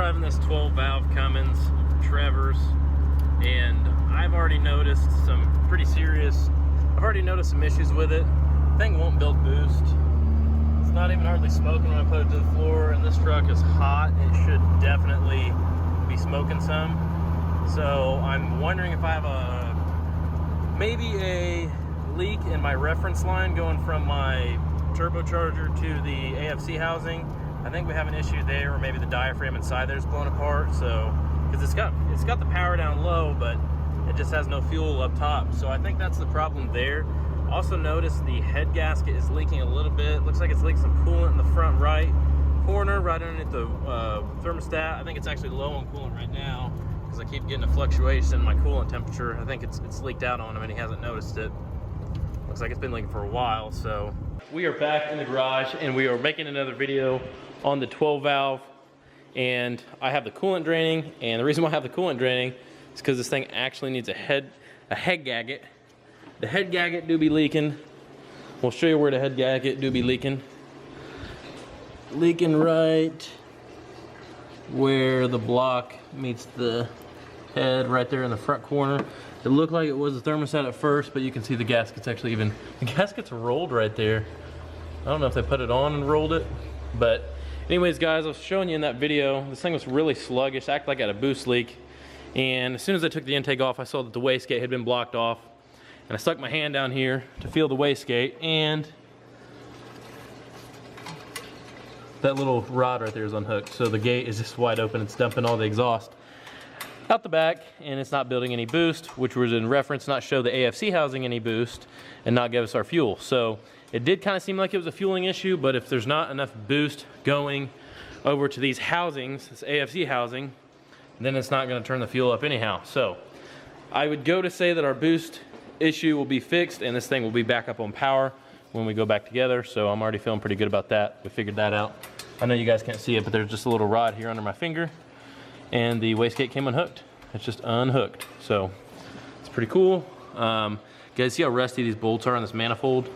driving this 12 valve Cummins Trevor's, and I've already noticed some issues with it. The thing won't build boost. It's not even hardly smoking when I put it to the floor, and this truck is hot. It should definitely be smoking some. So I'm wondering if I have maybe a leak in my reference line going from my turbocharger to the AFC housing. I think we have an issue there, or maybe the diaphragm inside there is blown apart. So, because it's got the power down low, but it just has no fuel up top. So I think that's the problem there. Also notice the head gasket is leaking a little bit. Looks like it's leaking some coolant in the front right corner, right underneath the thermostat. I think it's actually low on coolant right now because I keep getting a fluctuation in my coolant temperature. I think it's leaked out on him and he hasn't noticed it. Looks like it's been leaking for a while. So we are back in the garage and we are making another video on the 12 valve, and I have the coolant draining, and the reason why I have the coolant draining is because this thing actually needs a head gasket. The head gasket do be leaking. We'll show you where the head gasket do be leaking. Leaking right where the block meets the head, right there in the front corner. It looked like it was the thermostat at first, but you can see the gasket's actually the gasket's rolled right there. I don't know if they put it on and rolled it, but anyways, guys, I was showing you in that video, this thing was really sluggish, acted like it had a boost leak. And as soon as I took the intake off, I saw that the wastegate had been blocked off. And I stuck my hand down here to feel the wastegate, and that little rod right there is unhooked. So the gate is just wide open. It's dumping all the exhaust out the back, and it's not building any boost, which was in reference not show the AFC housing any boost and not give us our fuel. So it did kind of seem like it was a fueling issue, but if there's not enough boost going over to these housings, this AFC housing, then it's not going to turn the fuel up anyhow. So I would go to say that our boost issue will be fixed and this thing will be back up on power when we go back together. So I'm already feeling pretty good about that. We figured that out. I know you guys can't see it, but there's just a little rod here under my finger, and the wastegate came unhooked. It's just unhooked. So it's pretty cool. Guys, see how rusty these bolts are on this manifold?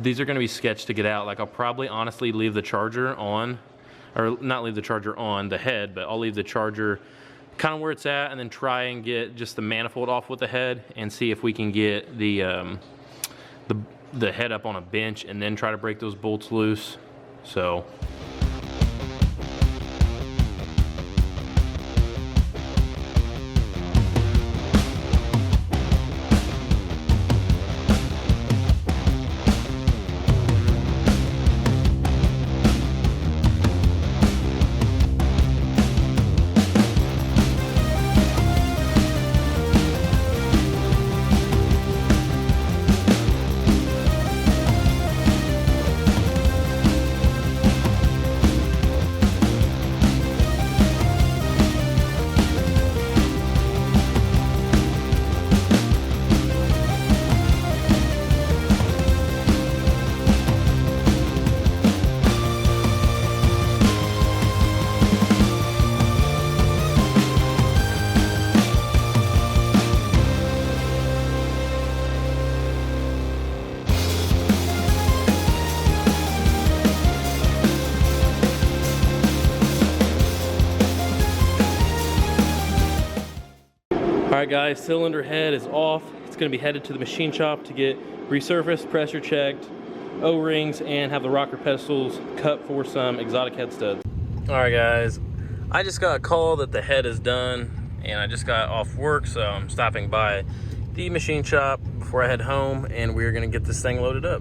These are going to be sketched to get out. Like, I'll probably honestly leave the charger on, or not leave the charger on the head, but I'll leave the charger kind of where it's at, and then try and get just the manifold off with the head and see if we can get the head up on a bench and then try to break those bolts loose. So alright guys, cylinder head is off. It's going to be headed to the machine shop to get resurfaced, pressure checked, O-rings, and have the rocker pedestals cut for some exotic head studs. Alright guys, I just got a call that the head is done, and I just got off work, so I'm stopping by the machine shop before I head home, and we're going to get this thing loaded up.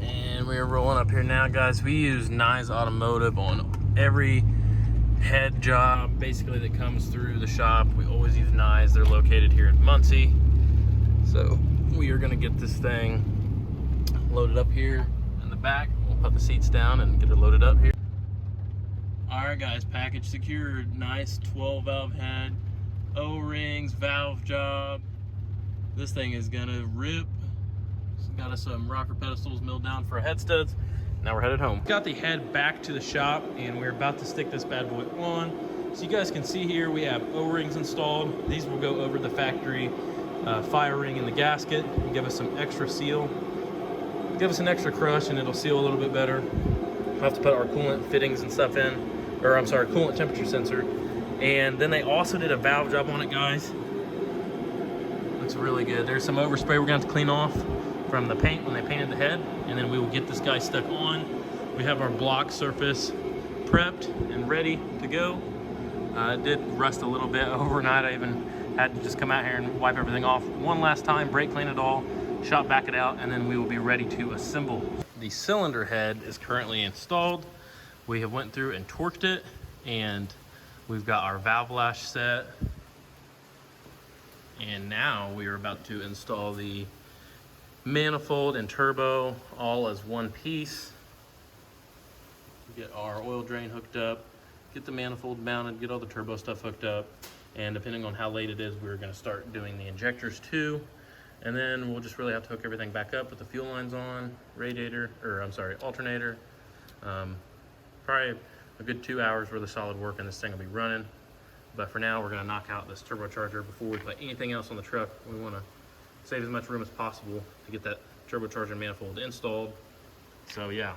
And we're rolling up here now, guys. We use Nye Automotive on every head job basically that comes through the shop. We always use Nye. They're located here in Muncie. So we are going to get this thing loaded up here in the back. We'll put the seats down and get it loaded up here. Alright guys, package secured. Nice 12 valve head, O-rings, valve job. This thing is gonna rip. It's got us some rocker pedestals milled down for head studs. Now we're headed home. Got the head back to the shop, and we're about to stick this bad boy on. So you guys can see here we have O-rings installed. These will go over the factory fire ring in the gasket and give us some extra seal. Give us an extra crush and it'll seal a little bit better. We'll have to put our coolant fittings and stuff in, or I'm sorry, coolant temperature sensor. And then they also did a valve job on it, guys. Looks really good. There's some overspray we're gonna have to clean off from the paint when they painted the head, and then we will get this guy stuck on. We have our block surface prepped and ready to go. It did rust a little bit overnight. I even had to just come out here and wipe everything off one last time, brake clean it all, shop back it out, and then we will be ready to assemble. The cylinder head is currently installed. We have went through and torqued it, and we've got our valve lash set. And now we are about to install the manifold and turbo all as one piece. Get our oil drain hooked up, get the manifold mounted, get all the turbo stuff hooked up, and depending on how late it is, we're going to start doing the injectors too. And then we'll just really have to hook everything back up with the fuel lines on, radiator, or I'm sorry, alternator. Probably a good 2 hours worth of solid work and this thing will be running. But for now, we're going to knock out this turbocharger before we put anything else on the truck. We want to save as much room as possible to get that turbocharger manifold installed. So yeah.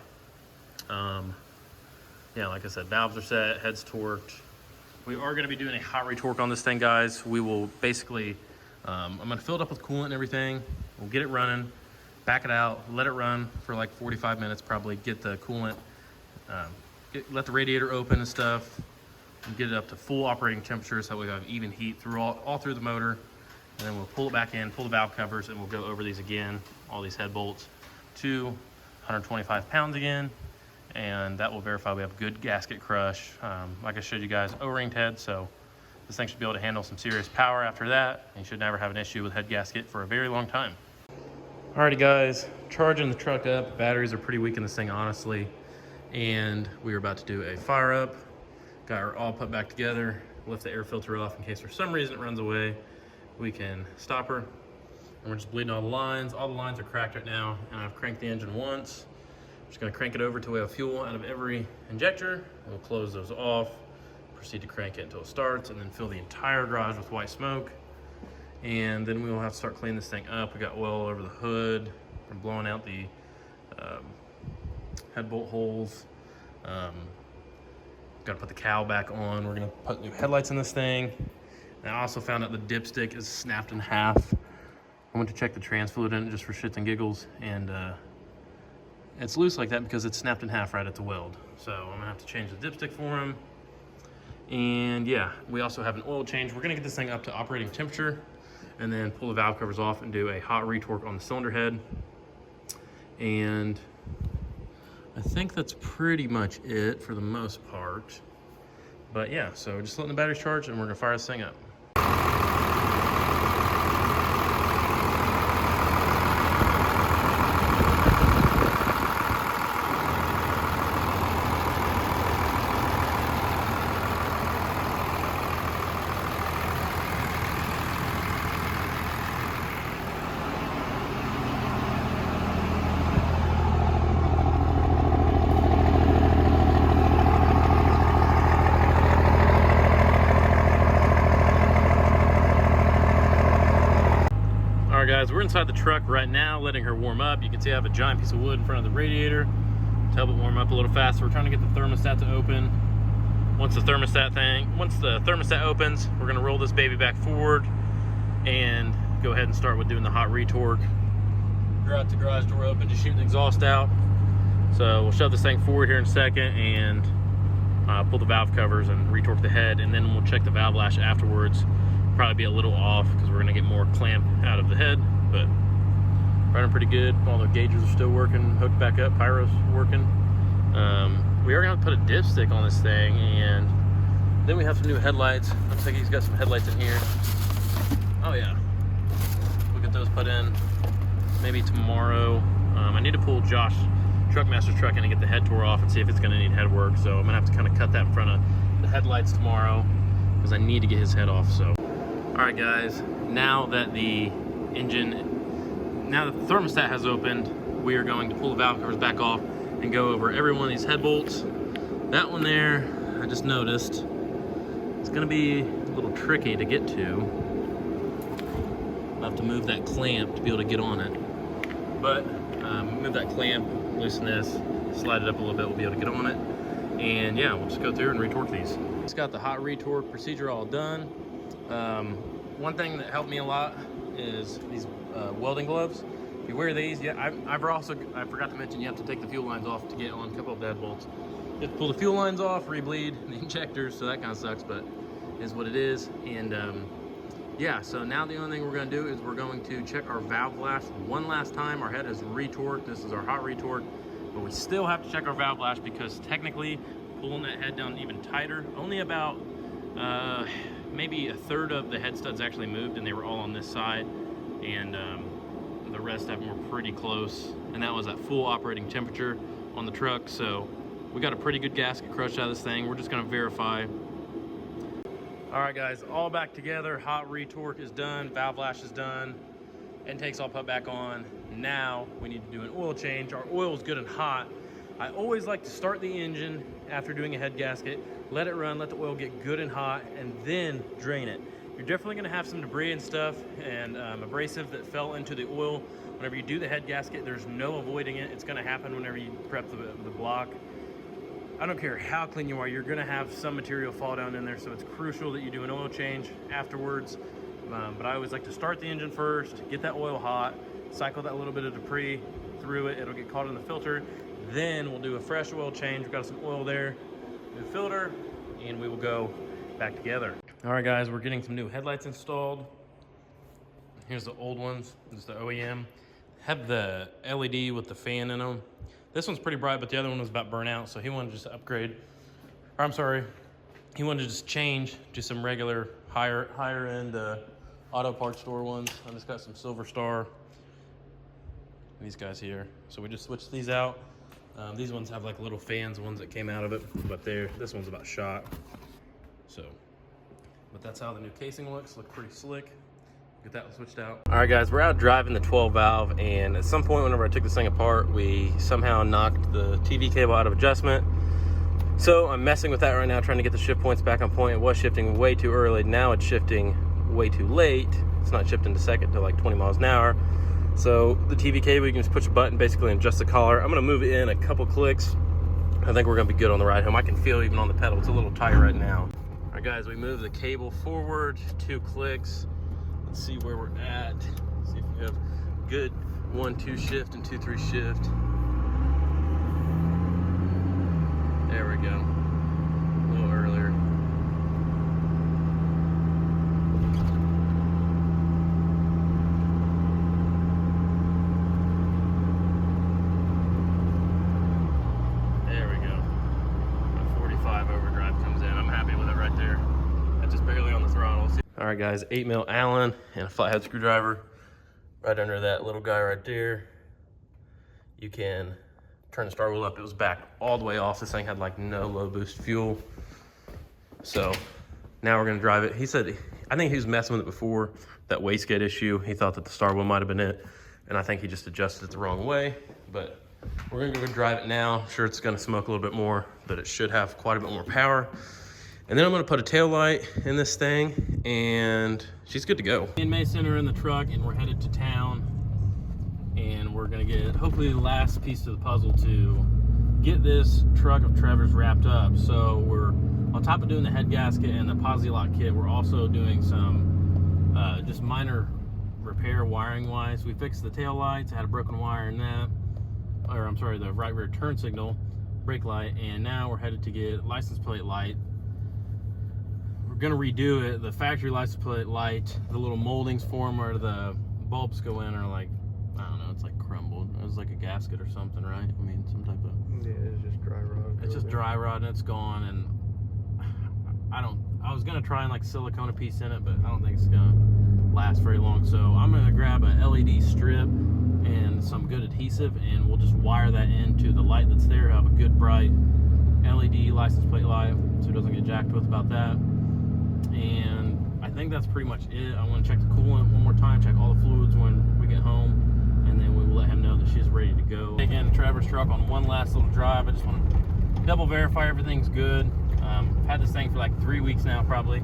Yeah, like I said, valves are set, head's torqued. We are going to be doing a hot retorque on this thing, guys. We will basically, I'm going to fill it up with coolant and everything. We'll get it running, back it out, let it run for like 45 minutes probably, get the coolant, let the radiator open and stuff, and get it up to full operating temperature so that we have even heat through all through the motor. And then we'll pull it back in, pull the valve covers, and we'll go over these again, all these head bolts, to 125 pounds again. And that will verify we have good gasket crush. Like I showed you guys, O-ringed head, so this thing should be able to handle some serious power after that. And you should never have an issue with head gasket for a very long time. Alrighty guys, charging the truck up. Batteries are pretty weak in this thing, honestly. And we are about to do a fire up. Got her all put back together. Lift the air filter off in case for some reason it runs away. We can stop her. And we're just bleeding all the lines. All the lines are cracked right now. And I've cranked the engine once. Just gonna crank it over till we have fuel out of every injector. We'll close those off, proceed to crank it until it starts, and then fill the entire garage with white smoke. And then we will have to start cleaning this thing up. We got oil all over the hood from blowing out the head bolt holes. Got to put the cowl back on. We're gonna put new headlights in this thing. And I also found out the dipstick is snapped in half. I went to check the trans fluid in it just for shits and giggles, and it's loose like that because it's snapped in half right at the weld. So I'm gonna have to change the dipstick for him. And yeah, we also have an oil change. We're gonna get this thing up to operating temperature and then pull the valve covers off and do a hot retorque on the cylinder head. And I think that's pretty much it for the most part. But yeah, so just letting the batteries charge and we're gonna fire this thing up. Guys, we're inside the truck right now, letting her warm up. You can see I have a giant piece of wood in front of the radiator to help it warm up a little faster. We're trying to get the thermostat to open. Once the thermostat opens, we're gonna roll this baby back forward and go ahead and start with doing the hot retorque. Got the garage door open to shoot the exhaust out. So we'll shove this thing forward here in a second and pull the valve covers and retorque the head, and then we'll check the valve lash afterwards. Probably be a little off because we're gonna get more clamp out of the head, but running pretty good. All the gauges are still working, hooked back up, pyro's working. We are gonna put a dipstick on this thing, and then we have some new headlights. Looks like he's got some headlights in here. Oh yeah, we'll get those put in maybe tomorrow. I need to pull Josh Truckmaster's truck in and get the head tore off and see if it's gonna need head work. So I'm gonna have to kind of cut that in front of the headlights tomorrow because I need to get his head off. So. All right guys, now that the thermostat has opened, we are going to pull the valve covers back off and go over every one of these head bolts. That one there, I just noticed, it's gonna be a little tricky to get to. I'll have to move that clamp to be able to get on it. But move that clamp, loosen this, slide it up a little bit, we'll be able to get on it. And yeah, we'll just go through and retorque these. Just got the hot retorque procedure all done. One thing that helped me a lot is these welding gloves. If you wear these, yeah, I forgot to mention you have to take the fuel lines off to get on a couple of deadbolts. You have to pull the fuel lines off, re-bleed the injectors, so that kind of sucks, but it is what it is. And yeah, so now the only thing we're going to do is we're going to check our valve flash one last time. Our head is retorqued. This is our hot retorque, but we still have to check our valve flash because technically pulling that head down even tighter, only about maybe a third of the head studs actually moved, and they were all on this side, and the rest of them were pretty close, and that was at full operating temperature on the truck. So we got a pretty good gasket crushed out of this thing. We're just going to verify. All right, guys, all back together. Hot retorque is done, valve flash is done, intake's all put back on. Now we need to do an oil change. Our oil is good and hot. I always like to start the engine after doing a head gasket, let it run, let the oil get good and hot, and then drain it. You're definitely gonna have some debris and stuff and abrasive that fell into the oil. Whenever you do the head gasket, there's no avoiding it. It's gonna happen whenever you prep the block. I don't care how clean you are, you're gonna have some material fall down in there, so it's crucial that you do an oil change afterwards. But I always like to start the engine first, get that oil hot, cycle that little bit of debris through it, it'll get caught in the filter. Then we'll do a fresh oil change. We've got some oil there, new filter, and we will go back together. All right, guys, we're getting some new headlights installed. Here's the old ones, just the OEM. Have the LED with the fan in them. This one's pretty bright, but the other one was about burnt out, so he wanted to just upgrade. Or I'm sorry, he wanted to just change to some regular higher end auto parts store ones. I just got some Silver Star, these guys here. So we just switched these out. These ones have like little fans, the ones that came out of it, but this one's about shot. So, but that's how the new casing looks. Look pretty slick. Get that one switched out. All right, guys, we're out driving the 12 valve, and at some point whenever I took this thing apart, we somehow knocked the TV cable out of adjustment. So I'm messing with that right now, trying to get the shift points back on point. It was shifting way too early. Now it's shifting way too late. It's not shifting to second to like 20 miles an hour. So the TV cable, you can just push a button basically and adjust the collar. I'm gonna move it in a couple clicks. I think we're gonna be good on the ride home. I can feel even on the pedal, it's a little tight right now. All right, guys, we move the cable forward 2 clicks. Let's see where we're at. See if we have good 1-2 shift and 2-3 shift. There we go. A little earlier. There we go. A 45 overdrive comes in. I'm happy with it right there. That's just barely on the throttle. All right, guys, 8mm Allen and a flathead screwdriver right under that little guy right there. You can turn the start wheel up. It was back all the way off. This thing had like no low boost fuel. So now we're gonna drive it. He said, I think he was messing with it before, that wastegate issue. He thought that the start wheel might've been it, and I think he just adjusted it the wrong way. But we're gonna go drive it now. Sure, it's gonna smoke a little bit more, but it should have quite a bit more power. And then I'm gonna put a tail light in this thing, and she's good to go. Me and Mason are in the truck, and we're headed to town. And we're gonna get, hopefully, the last piece of the puzzle to get this truck of Trevor's wrapped up. So we're, on top of doing the head gasket and the posi lock kit, we're also doing some just minor repair wiring-wise. We fixed the tail lights, had a broken wire in that, or I'm sorry, the right rear turn signal, brake light, and now we're headed to get license plate light. Gonna redo it. The factory license plate light, the little moldings form where the bulbs go in are like, I don't know, it's like crumbled. It was like a gasket or something, right? I mean, some type of, yeah, it's just dry rot. It's just dry rot and it's gone. And I was gonna try and like silicone a piece in it, but I don't think it's gonna last very long. So I'm gonna grab a LED strip and some good adhesive, and we'll just wire that into the light that's there. Have a good bright LED license plate light so it doesn't get jacked with about that. And I think that's pretty much it. I want to check the coolant one more time, check all the fluids when we get home, and then we will let him know that she's ready to go. Again, Trevor's truck on one last little drive. I just want to double verify everything's good. I've had this thing for like 3 weeks now probably.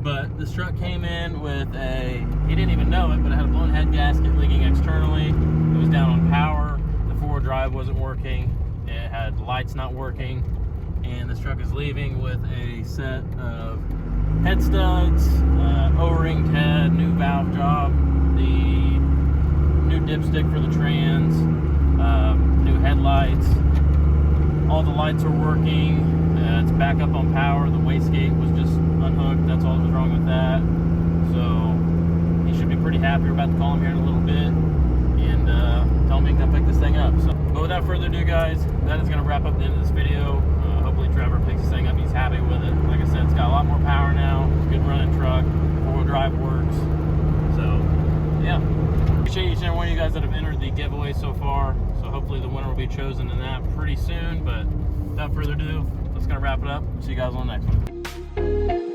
But this truck came in with he didn't even know it, but it had a blown head gasket leaking externally. It was down on power. The 4-wheel drive wasn't working. It had lights not working. and this truck is leaving with a set of head studs, O-ringed head, new valve job, the new dipstick for the trans, new headlights. All the lights are working. It's back up on power. The wastegate was just unhooked. That's all that was wrong with that. So he should be pretty happy. We're about to call him here in a little bit and tell him he can come pick this thing up. So, but without further ado, guys, that is going to wrap up the end of this video. Hopefully Trevor picks this thing up. He's happy with it. Like I said, it's got a lot more power now. It's a good running truck. 4-wheel drive works. So, yeah. Appreciate each and every one of you guys that have entered the giveaway so far. So hopefully the winner will be chosen in that pretty soon. But without further ado, that's going to wrap it up. See you guys on the next one.